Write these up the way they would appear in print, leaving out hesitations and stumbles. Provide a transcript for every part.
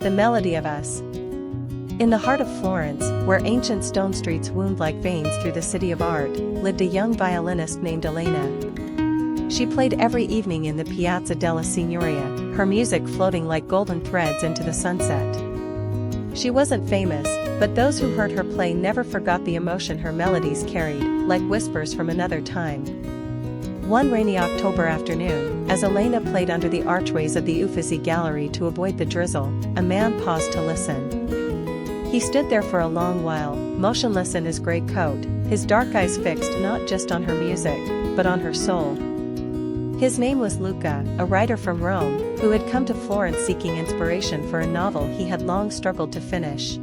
The melody of us. In the heart of Florence, where ancient stone streets wound like veins through the city of art, lived a young violinist named Elena. She played every evening in the Piazza della Signoria, her music floating like golden threads into the sunset. She wasn't famous, but those who heard her play never forgot the emotion her melodies carried, like whispers from another time. One rainy October afternoon, as Elena played under the archways of the Uffizi Gallery to avoid the drizzle, a man paused to listen. He stood there for a long while, motionless in his gray coat, his dark eyes fixed not just on her music, but on her soul. His name was Luca, a writer from Rome, who had come to Florence seeking inspiration for a novel he had long struggled to finish.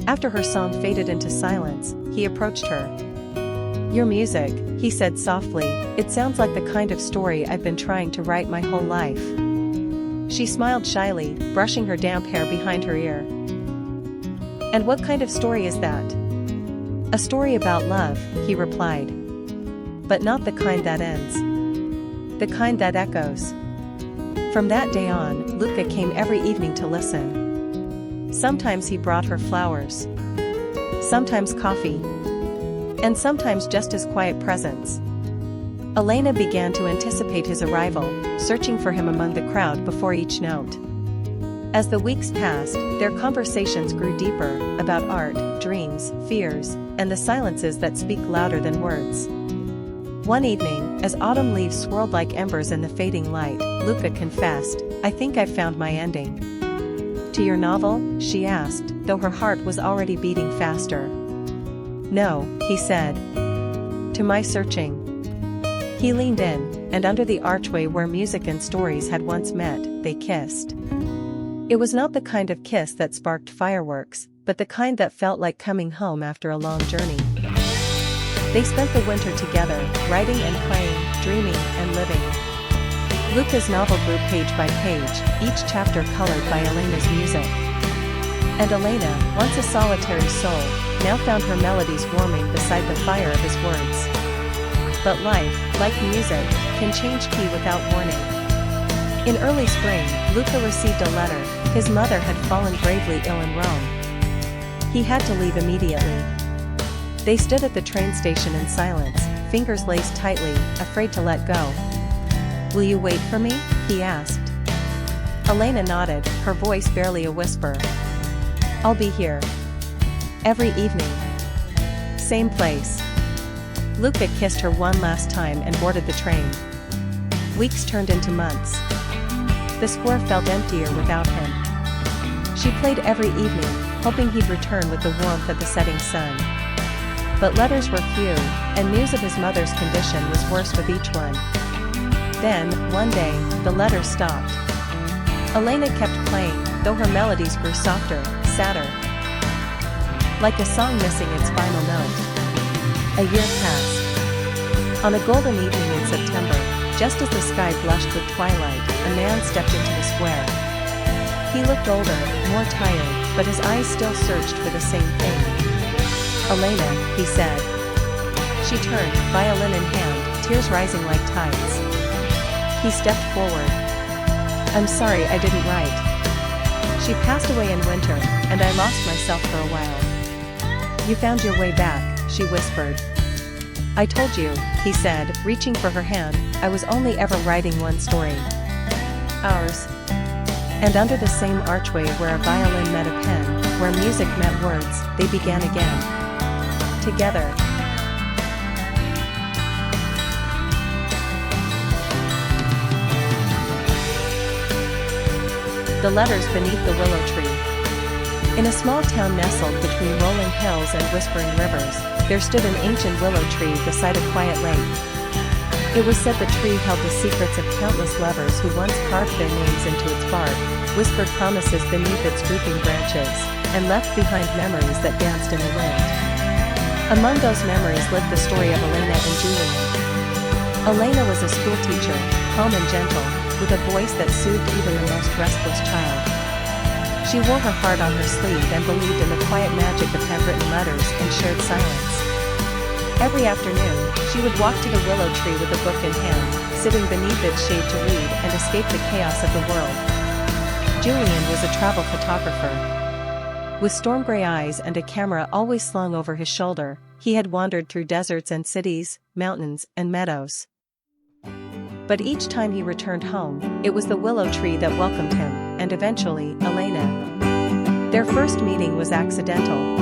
After her song faded into silence, he approached her. "Your music," he said softly, "it sounds like the kind of story I've been trying to write my whole life." She smiled shyly, brushing her damp hair behind her ear. "And what kind of story is that?" "A story about love," he replied. "But not the kind that ends. The kind that echoes." From that day on, Luca came every evening to listen. Sometimes he brought her flowers. Sometimes coffee. And sometimes just his quiet presence. Elena began to anticipate his arrival, searching for him among the crowd before each note. As the weeks passed, their conversations grew deeper, about art, dreams, fears, and the silences that speak louder than words. One evening, as autumn leaves swirled like embers in the fading light, Luca confessed, "I think I've found my ending." "To your novel?" she asked, though her heart was already beating faster. "No," he said. "To my searching." He leaned in, and under the archway where music and stories had once met, they kissed. It was not the kind of kiss that sparked fireworks, but the kind that felt like coming home after a long journey. They spent the winter together, writing and playing, dreaming and living. Luca's novel grew page by page, each chapter colored by Elena's music. And Elena, once a solitary soul, now found her melodies warming beside the fire of his words. But life, like music, can change key without warning. In early spring, Luca received a letter. His mother had fallen gravely ill in Rome. He had to leave immediately. They stood at the train station in silence, fingers laced tightly, afraid to let go. "Will you wait for me?" he asked. Elena nodded, her voice barely a whisper. "I'll be here. Every evening. Same place." Luca kissed her one last time and boarded the train. Weeks turned into months. The square felt emptier without him. She played every evening, hoping he'd return with the warmth of the setting sun. But letters were few, and news of his mother's condition was worse with each one. Then, one day, the letters stopped. Elena kept playing, though her melodies grew softer, sadder. Like a song missing its final note. A year passed. On a golden evening in September, just as the sky blushed with twilight, a man stepped into the square. He looked older, more tired, but his eyes still searched for the same thing. "Elena," he said. She turned, violin in hand, tears rising like tides. He stepped forward. "I'm sorry I didn't write. She passed away in winter, and I lost myself for a while." "You found your way back," she whispered. "I told you," he said, reaching for her hand, "I was only ever writing one story. Ours." And under the same archway where a violin met a pen, where music met words, they began again. Together. The letters beneath the willow tree. In a small town nestled between rolling hills and whispering rivers, there stood an ancient willow tree beside a quiet lake. It was said the tree held the secrets of countless lovers who once carved their names into its bark, whispered promises beneath its drooping branches, and left behind memories that danced in the wind. Among those memories lived the story of Elena and Julian. Elena was a schoolteacher, calm and gentle, with a voice that soothed even the most restless child. She wore her heart on her sleeve and believed in the quiet magic of handwritten letters and shared silence. Every afternoon, she would walk to the willow tree with a book in hand, sitting beneath its shade to read and escape the chaos of the world. Julian was a travel photographer. With storm-gray eyes and a camera always slung over his shoulder, he had wandered through deserts and cities, mountains and meadows. But each time he returned home, it was the willow tree that welcomed him, and eventually, Elena. Their first meeting was accidental.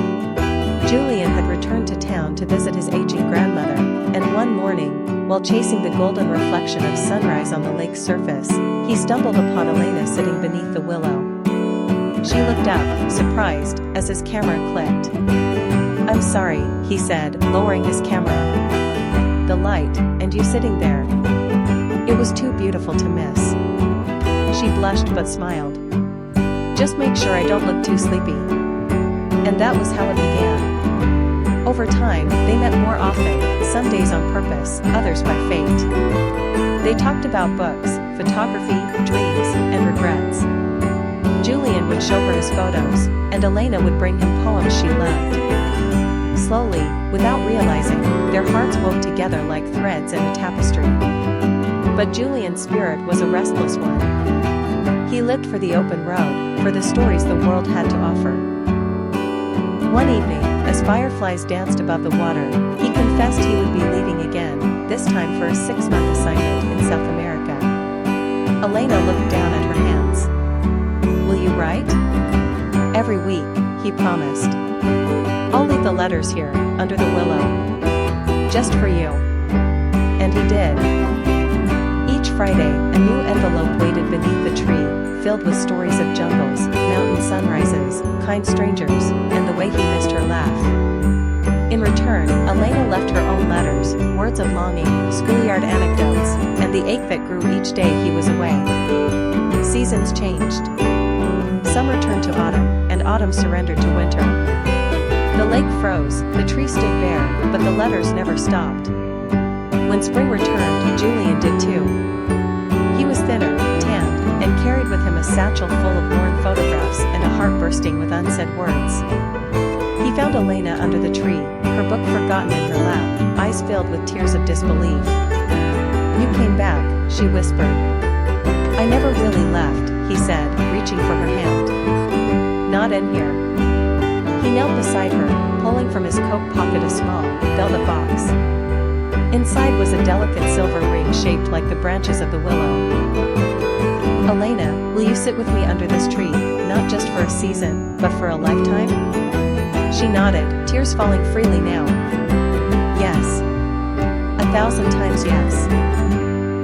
Julian had returned to town to visit his aging grandmother, and one morning, while chasing the golden reflection of sunrise on the lake's surface, he stumbled upon Elena sitting beneath the willow. She looked up, surprised, as his camera clicked. "I'm sorry," he said, lowering his camera. "The light, and you sitting there. It was too beautiful to miss." She blushed but smiled. "Just make sure I don't look too sleepy." And that was how it began. Over time, they met more often, some days on purpose, others by fate. They talked about books, photography, dreams, and regrets. Julian would show her his photos, and Elena would bring him poems she loved. Slowly, without realizing, their hearts wove together like threads in a tapestry. But Julian's spirit was a restless one. He lived for the open road, for the stories the world had to offer. One evening, as fireflies danced above the water, he confessed he would be leaving again, this time for a 6-month assignment in South America. Elena looked down at her hands. "Will you write?" "Every week," he promised. "I'll leave the letters here, under the willow. Just for you." And he did. Each Friday, a new envelope waited beneath the tree, filled with stories of jungles, mountain sunrises, kind strangers, and the way he missed her laugh. In return, Elena left her own letters, words of longing, schoolyard anecdotes, and the ache that grew each day he was away. Seasons changed. Summer turned to autumn, and autumn surrendered to winter. The lake froze, the tree stood bare, but the letters never stopped. When spring returned, Julian did too. He was thinner, tanned, and carried with him a satchel full of worn photographs and a heart bursting with unsaid words. He found Elena under the tree, her book forgotten in her lap, eyes filled with tears of disbelief. "You came back," she whispered. "I never really left," he said, reaching for her hand. "Not in here." He knelt beside her, pulling from his coat pocket a small, velvet box. Inside was a delicate silver ring shaped like the branches of the willow. "Elena, will you sit with me under this tree, not just for a season, but for a lifetime?" She nodded, tears falling freely now. "Yes. 1,000 times yes."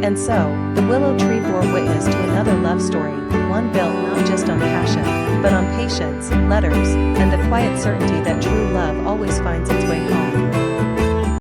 And so, the willow tree bore witness to another love story, one built not just on passion, but on patience, letters, and the quiet certainty that true love always finds